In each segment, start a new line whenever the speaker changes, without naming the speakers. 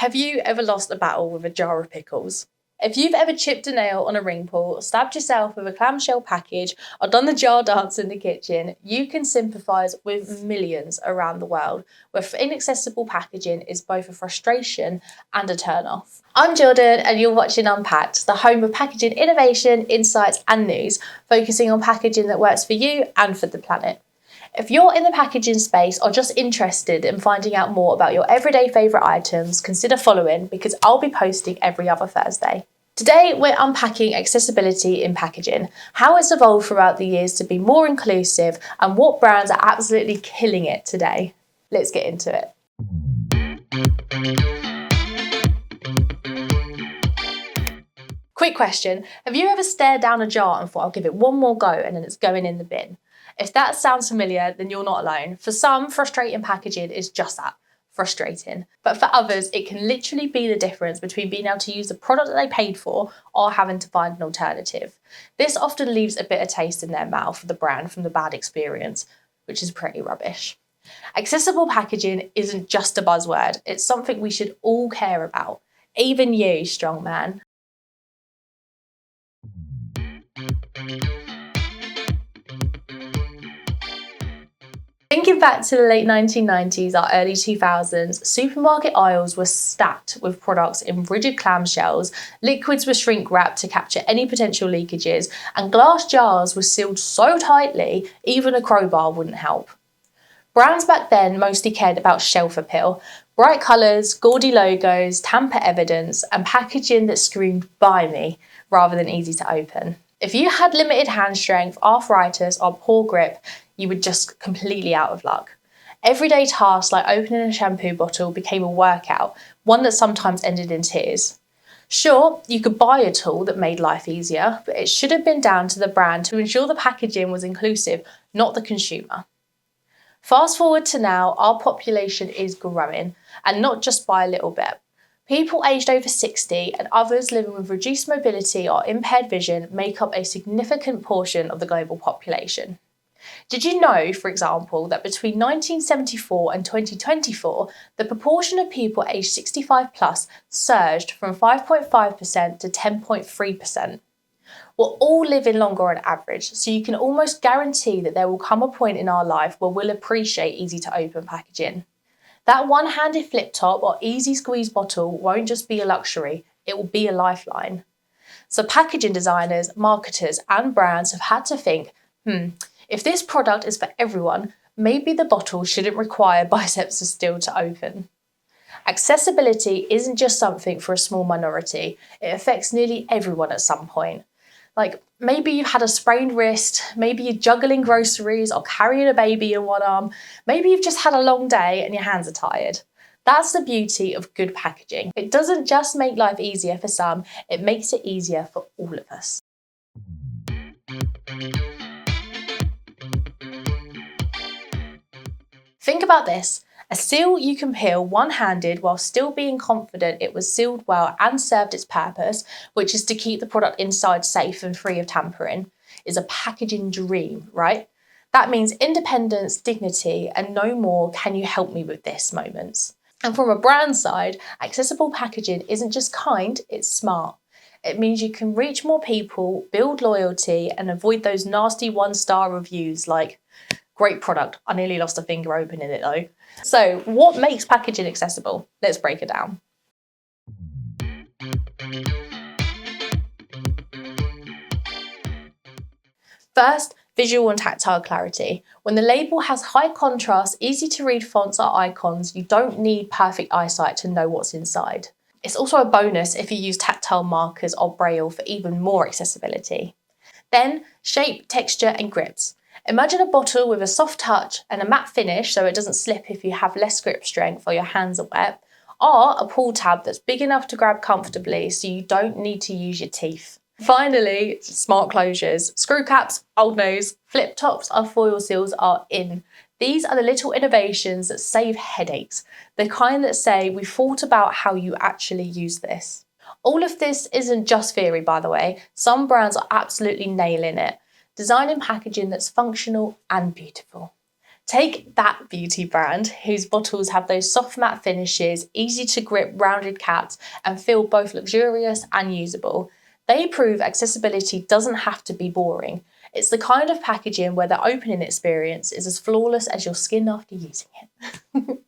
Have you ever lost a battle with a jar of pickles? If you've ever chipped a nail on a ring pull, stabbed yourself with a clamshell package, or done the jar dance in the kitchen, you can sympathise with millions around the world where inaccessible packaging is both a frustration and a turn-off. I'm Jordan and you're watching Unpacked, the home of packaging innovation, insights and news, focusing on packaging that works for you and for the planet. If you're in the packaging space or just interested in finding out more about your everyday favourite items, consider following because I'll be posting every other Thursday. Today, we're unpacking accessibility in packaging, how it's evolved throughout the years to be more inclusive, and what brands are absolutely killing it today. Let's get into it. Quick question, have you ever stared down a jar and thought, I'll give it one more go and then it's going in the bin? If that sounds familiar, then you're not alone. For some, frustrating packaging is just that, frustrating. But for others, it can literally be the difference between being able to use the product that they paid for or having to find an alternative. This often leaves a bitter taste in their mouth for the brand from the bad experience, which is pretty rubbish. Accessible packaging isn't just a buzzword, it's something we should all care about. Even you, strong man. Thinking back to the late 1990s or early 2000s, supermarket aisles were stacked with products in rigid clamshells, liquids were shrink wrapped to capture any potential leakages, and glass jars were sealed so tightly even a crowbar wouldn't help. Brands back then mostly cared about shelf appeal, bright colours, gaudy logos, tamper evidence, and packaging that screamed "buy me" rather than easy to open. If you had limited hand strength, arthritis, or poor grip, you were just completely out of luck. Everyday tasks like opening a shampoo bottle became a workout, one that sometimes ended in tears. Sure, you could buy a tool that made life easier, but it should have been down to the brand to ensure the packaging was inclusive, not the consumer. Fast forward to now, our population is growing, and not just by a little bit. People aged over 60 and others living with reduced mobility or impaired vision make up a significant portion of the global population. Did you know, for example, that between 1974 and 2024, the proportion of people aged 65 plus surged from 5.5% to 10.3%? We're all living longer on average, so you can almost guarantee that there will come a point in our life where we'll appreciate easy to open packaging. That one-handed flip top or easy squeeze bottle won't just be a luxury, it will be a lifeline. So packaging designers, marketers and brands have had to think, if this product is for everyone, maybe the bottle shouldn't require biceps of steel to open. Accessibility isn't just something for a small minority, it affects nearly everyone at some point. Like maybe you've had a sprained wrist, maybe you're juggling groceries or carrying a baby in one arm, maybe you've just had a long day and your hands are tired. That's the beauty of good packaging. It doesn't just make life easier for some, it makes it easier for all of us. Think about this, a seal you can peel one-handed while still being confident it was sealed well and served its purpose, which is to keep the product inside safe and free of tampering, is a packaging dream, right? That means independence, dignity, and no more "can you help me with this" moments. And from a brand side, accessible packaging isn't just kind, it's smart. It means you can reach more people, build loyalty, and avoid those nasty one-star reviews like, "Great product, I nearly lost a finger opening it though." So what makes packaging accessible? Let's break it down. First, visual and tactile clarity. When the label has high contrast, easy to read fonts or icons, you don't need perfect eyesight to know what's inside. It's also a bonus if you use tactile markers or braille for even more accessibility. Then, shape, texture and grips. Imagine a bottle with a soft touch and a matte finish so it doesn't slip if you have less grip strength or your hands are wet, or a pull tab that's big enough to grab comfortably so you don't need to use your teeth. Finally, smart closures. Screw caps, old nose, flip tops or foil seals are in. These are the little innovations that save headaches, the kind that say we've thought about how you actually use this. All of this isn't just theory, by the way. Some brands are absolutely nailing it, designing packaging that's functional and beautiful. Take that beauty brand, whose bottles have those soft matte finishes, easy to grip rounded caps, and feel both luxurious and usable. They prove accessibility doesn't have to be boring. It's the kind of packaging where the opening experience is as flawless as your skin after using it.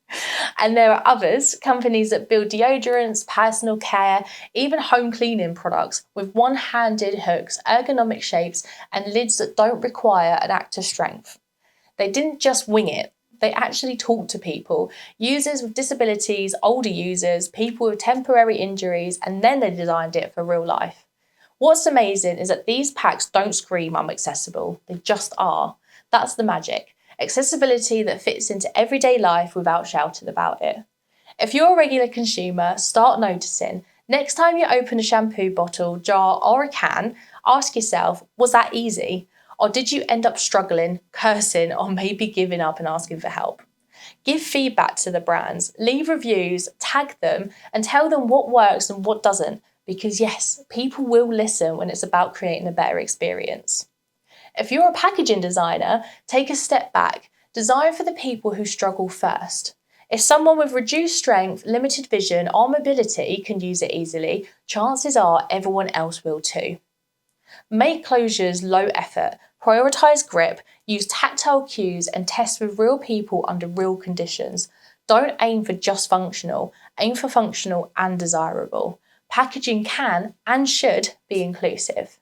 And there are others, companies that build deodorants, personal care, even home cleaning products with one-handed hooks, ergonomic shapes, and lids that don't require an act of strength. They didn't just wing it, they actually talked to people, users with disabilities, older users, people with temporary injuries, and then they designed it for real life. What's amazing is that these packs don't scream I'm accessible, they just are. That's the magic. Accessibility that fits into everyday life without shouting about it. If you're a regular consumer, start noticing. Next time you open a shampoo bottle, jar, or a can, ask yourself, was that easy? Or did you end up struggling, cursing, or maybe giving up and asking for help? Give feedback to the brands, leave reviews, tag them, and tell them what works and what doesn't, because yes, people will listen when it's about creating a better experience. If you're a packaging designer, take a step back. Design for the people who struggle first. If someone with reduced strength, limited vision, or mobility can use it easily, chances are everyone else will too. Make closures low effort, prioritise grip, use tactile cues, and test with real people under real conditions. Don't aim for just functional, aim for functional and desirable. Packaging can and should be inclusive.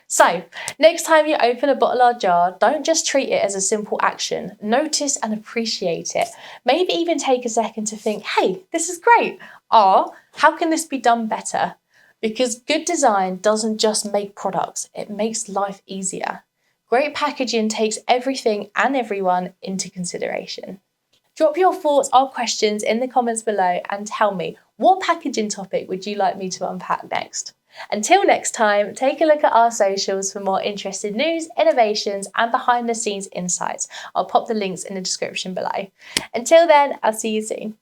So, next time you open a bottle or jar, don't just treat it as a simple action. Notice and appreciate it. Maybe even take a second to think, hey, this is great. Or, how can this be done better? Because good design doesn't just make products, it makes life easier. Great packaging takes everything and everyone into consideration. Drop your thoughts or questions in the comments below and tell me, what packaging topic would you like me to unpack next? Until next time, take a look at our socials for more interesting news, innovations, and behind the scenes insights. I'll pop the links in the description below. Until then, I'll see you soon.